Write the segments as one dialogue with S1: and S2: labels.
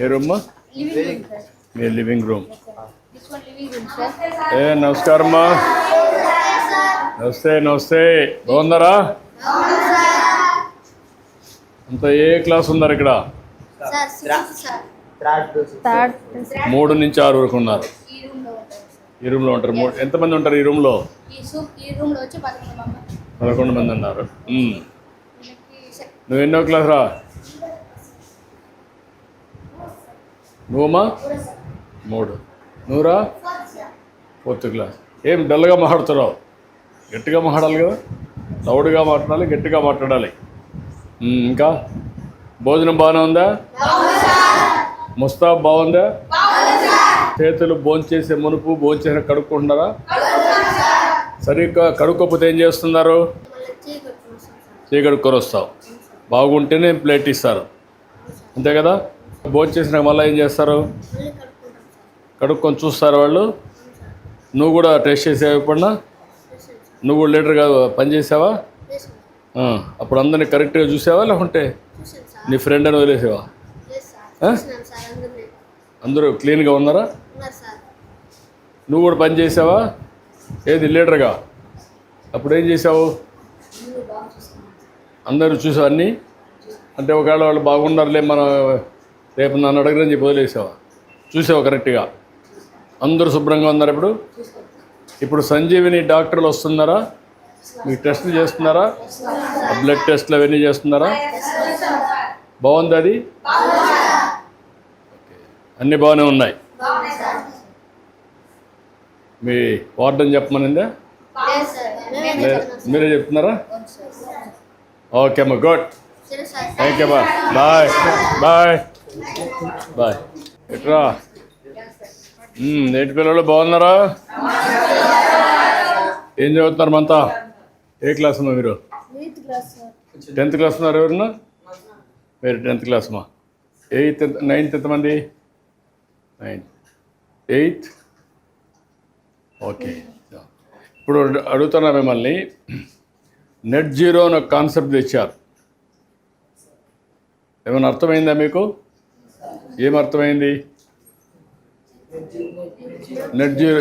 S1: ఏ room? మీ living room. నమస్కారమ్మా. నమస్తే నమస్తే. బాగున్నారా? అంతా ఏ క్లాస్ ఉన్నారు ఇక్కడ? 3 నుంచి 6 వరకు ఉన్నారు. ఈ రూమ్లో ఉంటారు. ఎంతమంది ఉంటారు ఈ రూమ్లో? 11 మంది ఉన్నారు. నువ్వు ఎన్నో క్లాస్ రా? నువ్వమ్మా? 3. నువ్వురా? 4th class. ఏం డల్గా మాట్లాడుతున్నావు? గట్టిగా మాట్లాడాలి కదా, లౌడ్గా మాట్లాడాలి, గట్టిగా మాట్లాడాలి. ఇంకా భోజనం బాగానే ఉందా? ముస్తాబ్ బాగుందా? చేతులు భోంచేసే మునుపు భోంచేసిన కడుక్కుంటున్నారా? సరిగ్గా కడుక్కోకపోతే ఏం చేస్తున్నారు? కడుక్కొని వస్తావు. బాగుంటేనే ప్లేట్ ఇస్తారు, అంతే కదా? భోంచేసినాక మళ్ళీ ఏం చేస్తారు? కడుక్కొని చూస్తారు వాళ్ళు. నువ్వు కూడా టెస్ట్ చేసావా ఎప్పుడన్నా? నువ్వు కూడా లీటర్గా పనిచేసావా? అప్పుడు అందరినీ కరెక్ట్గా చూసావా, లేకుంటే నీ ఫ్రెండ్ అని వదిలేసావా? అందరూ క్లీన్గా ఉన్నారా? నువ్వు కూడా పని చేసావా? ఏది లీడర్గా? అప్పుడు ఏం చేసావు? అందరూ చూసావు అన్నీ? అంటే ఒకవేళ వాళ్ళు బాగున్నారులే, మనం రేపు నన్ను అడగరని చెప్పి వదిలేసావా? చూసావా కరెక్ట్గా? అందరూ శుభ్రంగా ఉన్నారు. ఇప్పుడు సంజీవిని డాక్టర్లు వస్తున్నారా? మీకు టెస్టులు చేస్తున్నారా? బ్లడ్ టెస్ట్లు అవన్నీ చేస్తున్నారా? బాగుంది అది? అన్నీ బాగానే ఉన్నాయి. మీ వార్డెన్ చెప్పమనిందా? మీరే చెప్తున్నారా? ఓకే అమ్మా, గుడ్. థ్యాంక్ యూ అమ్మా. Bye bye bye. ఎట్రా నేటి పిల్లలు బాగున్నారా? ఏం చదువుతున్నారు మంతా? ఏ క్లాస్ అమ్మా మీరు? 10th క్లాస్ ఉన్నారు. ఎవరన్నా మీరు 10th క్లాస్ అమ్మా? 8th 9th ఎంతమంది? 9th 8th. ఓకే. ఇప్పుడు అడుగుతున్నా మిమ్మల్ని, నెట్ జీరో అని ఒక కాన్సెప్ట్ తెచ్చారు. ఏమైనా అర్థమైందా మీకు? ఏం అర్థమైంది? నెట్ జీరో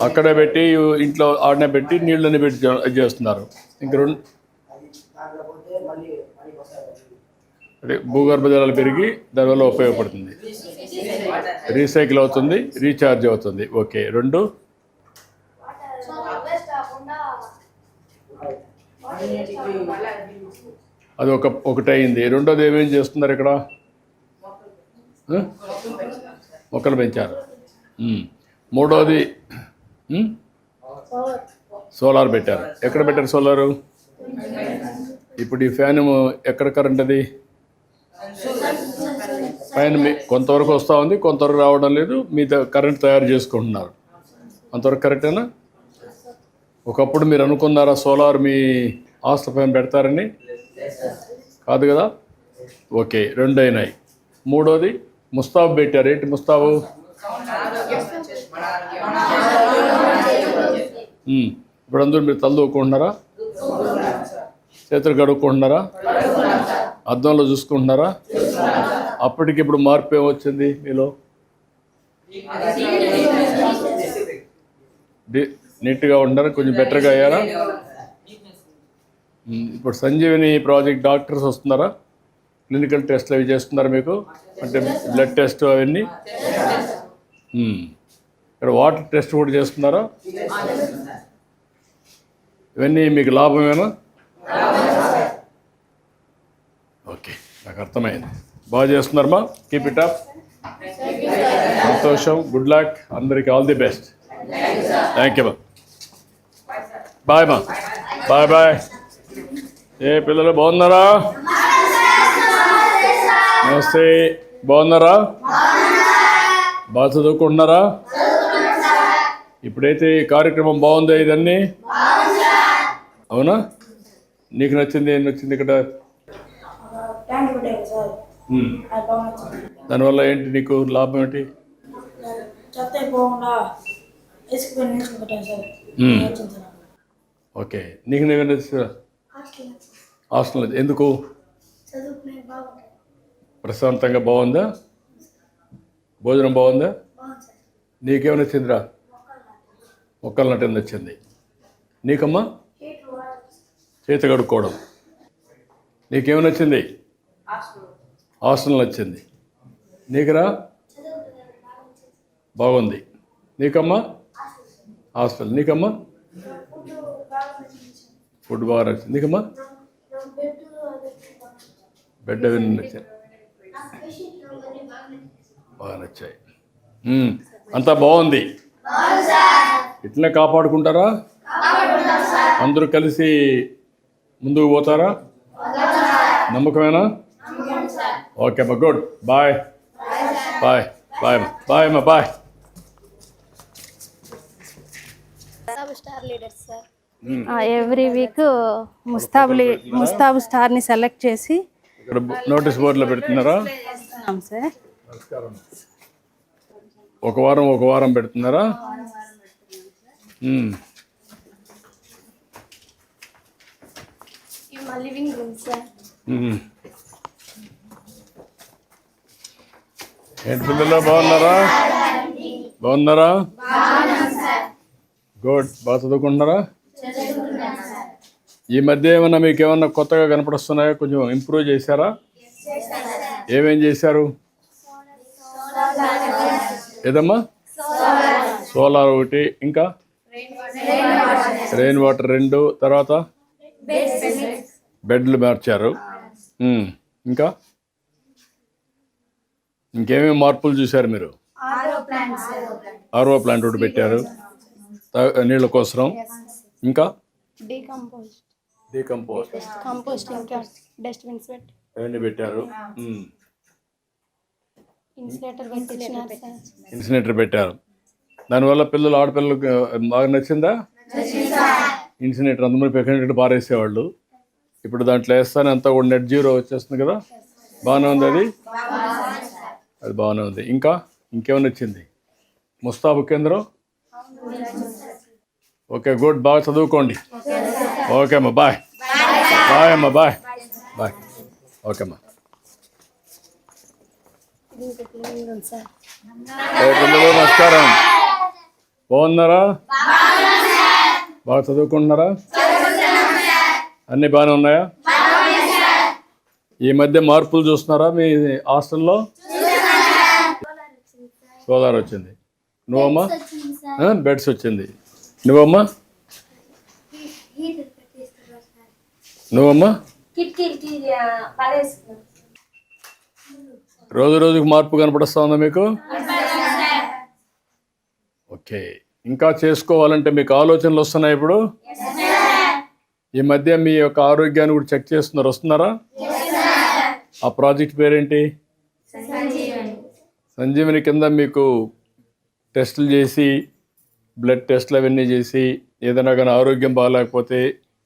S1: అక్కడే పెట్టి ఇంట్లో ఆడనే పెట్టి నీళ్ళని పెట్టి చేస్తున్నారు. ఇంక భూగర్భ జలాలు పెరిగి దానివల్ల ఉపయోగపడుతుంది, రీసైకిల్ అవుతుంది, రీఛార్జ్ అవుతుంది. ఓకే. 2 అది ఒకటి అయింది. రెండోది ఏమేం చేస్తున్నారు ఇక్కడ? మొక్కలు పెంచారు. మూడోది సోలార్ పెట్టారు. ఎక్కడ పెట్టారు సోలారు? ఇప్పుడు ఈ ఫ్యాన్ ఎక్కడ కరెంట్ అది? పైన కొంతవరకు వస్తూ ఉంది, కొంతవరకు రావడం లేదు. మీ కరెంట్ తయారు చేసుకుంటున్నారు, అంతవరకు కరెక్టేనా? ఒకప్పుడు మీరు అనుకున్నారా సోలార్ మీ ఆస్తుల పైన పెడతారని? కాదు కదా? ఓకే. 2 అయినాయి. మూడోది ముస్తాబు పెట్టారు. ఏంటి ముస్తాబు? ఇప్పుడు అందరూ మీరు తల దూకుంటున్నారా? చేతులు కడుక్కుంటున్నారా? అద్దంలో చూసుకుంటున్నారా? అప్పటికి ఇప్పుడు మార్పు ఏమొచ్చింది మీలో? నీట్గా ఉంటారా? కొంచెం బెటర్గా అయ్యారా? ఇప్పుడు సంజీవిని ప్రాజెక్ట్ డాక్టర్స్ వస్తున్నారా? క్లినికల్ టెస్ట్లు అవి చేస్తున్నారా మీకు? అంటే బ్లడ్ టెస్ట్ అవన్నీ. ఇక్కడ వాటర్ టెస్ట్ కూడా చేస్తున్నారా? ఇవన్నీ మీకు లాభమేనా? ఓకే, నాకు అర్థమైంది. బాగా చేస్తున్నారమ్మా. Keep it up. సంతోషం. Good luck. అందరికీ all the best. Thank you. Bye మా. Bye bye. ఏ పిల్లలు బాగున్నారా? నమస్తే. బాగున్నారా? బాగా చదువుకుంటున్నారా? ఇప్పుడైతే ఈ కార్యక్రమం బాగుందా? ఇదన్నీ అవునా? నీకు నచ్చింది? ఏం నచ్చింది ఇక్కడ? దానివల్ల ఏంటి నీకు లాభం ఏంటి? ఓకే. నీకు నేను నచ్చిందా? హాస్టల్ ఎందుకు? ప్రశాంతంగా బాగుందా? భోజనం బాగుందా? నీకేమైనా నచ్చిందిరా? మొక్కలు నటన నచ్చింది. నీకమ్మా? చేతి కడుక్కోవడం. నీకేమైనా నచ్చింది? హాస్టల్ నచ్చింది. నీకురా? బాగుంది. నీకమ్మా? హాస్టల్. నీకమ్మా? ఫుడ్ బాగా నచ్చింది. నీకమ్మా? బెడ్ అవి నచ్చాయి, బాగా నచ్చాయి. అంతా బాగుంది. ఇట్లనే కాపాడుకుంటారా? అందరూ కలిసి ముందుకు పోతారా? నమ్మకమేనా? ఓకే అమ్మా, గుడ్. బాయ్ బాయ్ బాయ్ అమ్మా. బాయ్ అమ్మా, బాయ్.
S2: ఎవ్రీ వీక్ ముస్తాబు స్టార్ని సెలెక్ట్ చేసి
S1: ఇక్కడ నోటీస్ బోర్డులో పెడుతున్నారా?
S2: సార్
S1: ఒక వారం పెడుతున్నారా?
S3: Living room sir.
S1: ఏంటి పిల్లలు, బాగున్నారా? బాగున్నారా? గుడ్. బాగా చదువుకుంటున్నారా? ఈ మధ్య ఏమన్నా మీకు ఏమన్నా కొత్తగా కనపడుస్తున్నాయా? కొంచెం ఇంప్రూవ్ చేశారా? ఏమేం చేశారు? ఏదమ్మా? సోలార్ ఒకటి, ఇంకా రెయిన్ వాటర్ 2, తర్వాత బెడ్లు మార్చారు. ఇంకా ఇంకేమేమి మార్పులు చూశారు మీరు? ఆర్ఓ ప్లాంట్ ఒకటి పెట్టారు నీళ్ళ కోసం. ఇంకా
S3: కంపోస్ట్ ఇంకా డస్ట్బిన్స్ పెట్టి
S1: అవన్నీ పెట్టారు.
S3: ఇన్సినేటర్
S1: పెట్టారు. దానివల్ల పిల్లలు, ఆడపిల్లలకు బాగా నచ్చిందా? ఇన్సినేటర్ అందరూ ఎక్కడ పారేసేవాళ్ళు, ఇప్పుడు దాంట్లో వేస్తానే అంతా కూడా నెట్ జీరో వచ్చేస్తుంది కదా. బాగానే ఉంది అది బాగానే ఉంది. ఇంకేమైనా వచ్చింది? ముస్తాబు కేంద్రం. Okay, good. బాగా చదువుకోండి. ఓకే అమ్మా, బాయ్ బాయ్ అమ్మా, బాయ్ బాయ్. ఓకే అమ్మా. పిల్లలు నమస్కారం. బాగున్నారా? బాగా చదువుకుంటున్నారా? అన్నీ బాగానే ఉన్నాయా? ఈ మధ్య మార్పులు చూస్తున్నారా మీ హాస్టల్లో? సోలార్ వచ్చింది. నువ్వమ్మా? బెడ్స్ వచ్చింది. నువ్వమ్మా? రోజుకు మార్పు కనపడుస్తా ఉందా మీకు? ఓకే. ఇంకా చేసుకోవాలంటే మీకు ఆలోచనలు వస్తున్నాయి ఇప్పుడు? ఈ మధ్య మీ యొక్క ఆరోగ్యాన్ని కూడా చెక్ చేస్తున్నారు, వస్తున్నారా? ఆ ప్రాజెక్ట్ పేరేంటి? సంజీవని కింద మీకు టెస్టులు చేసి, బ్లడ్ టెస్ట్లు అవన్నీ చేసి, ఏదైనా కానీ ఆరోగ్యం బాగాలేకపోతే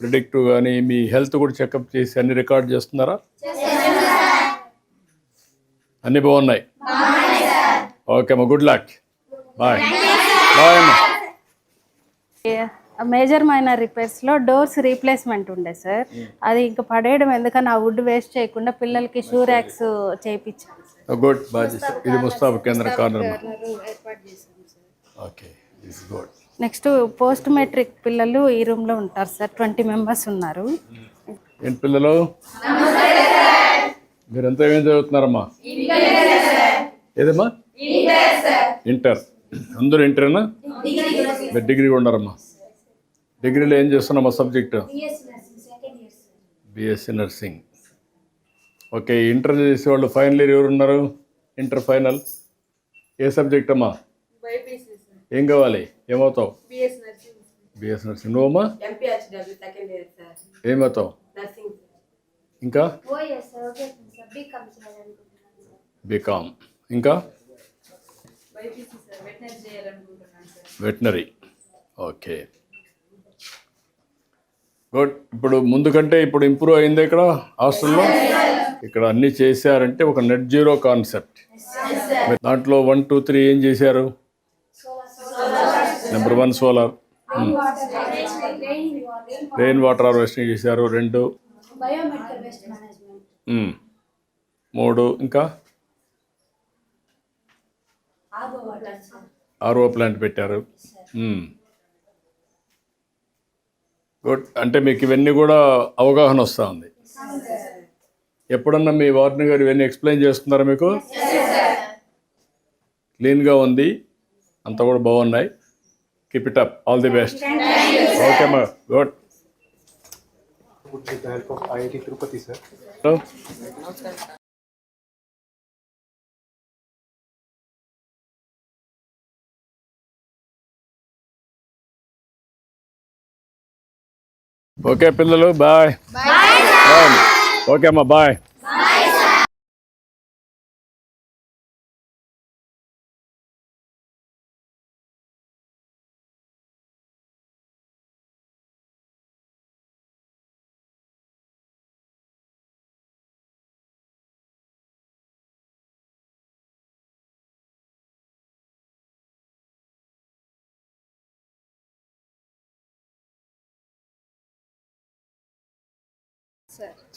S1: ప్రిడిక్టివ్ కానీ మీ హెల్త్ కూడా చెకప్ చేసి అన్ని రికార్డ్ చేస్తున్నారా? అన్నీ బాగున్నాయి. ఓకే అమ్మా, గుడ్ లక్. బాయ్ బాయ్ అమ్మా.
S2: మేజర్ మైనర్ రిపేర్స్లో డోర్స్ రీప్లేస్మెంట్ ఉండే సార్. అది ఇంకా పడేయడం ఎందుకని ఆ వుడ్ వేస్ట్ చేయకుండా పిల్లలకి షూ ర్యాక్స్ చేయించాను.
S1: గుడ్. బాగా. ఇది ముస్తాబు కేంద్ర corner. Okay, this good.
S2: Next post matric పిల్లలు ఈ రూమ్లో ఉంటారు సార్. 20 మెంబర్స్ ఉన్నారు.
S1: ఏంటి పిల్లలు, మీరంతా ఏం చదువుతున్నారమ్మా? ఏదమ్మా? ఇంటర్. అందరూ ఇంటరేనా? మీరు డిగ్రీ ఉన్నారమ్మా? డిగ్రీలో ఏం చేస్తున్నామా subject? BSc nursing. Okay. Inter చేసేవాళ్ళు ఫైనల్ ఇయర్ ఎవరు ఉన్నారు? ఇంటర్ ఫైనల్ ఏ సబ్జెక్ట్ అమ్మా? ఏం కావాలి? ఏమవుతావు? BS nursing. నువ్వమ్మా? ఏమవుతావు? ఇంకా బీకామ్. ఇంకా వెటనరీ. Okay, good. ఇప్పుడు ముందు కంటే ఇప్పుడు ఇంప్రూవ్ అయింది ఇక్కడ హాస్టల్లో. ఇక్కడ అన్నీ చేశారంటే ఒక నెట్ జీరో కాన్సెప్ట్. దాంట్లో 1, 2, 3 ఏం చేశారు? Number 1 solar, rain water harvesting చేశారు. 2
S3: బయోమెడికల్ వేస్ట్ మేనేజ్మెంట్.
S1: 3 ఇంకా
S3: RO water sir.
S1: RO plant పెట్టారు. గుడ్. అంటే మీకు ఇవన్నీ కూడా అవగాహన వస్తూ ఉంది. ఎప్పుడన్నా మీ వార్డెన్ గారు ఇవన్నీ ఎక్స్ప్లెయిన్ చేస్తున్నారా మీకు? క్లీన్గా ఉంది, అంతా కూడా బాగున్నాయి. Keep it up, all the best. Okay అమ్మా, good.
S4: With the help of IIT Tirupati, sir.
S1: Okay పిల్లలు, బాయ్. ఓకే అమ్మా, బాయ్.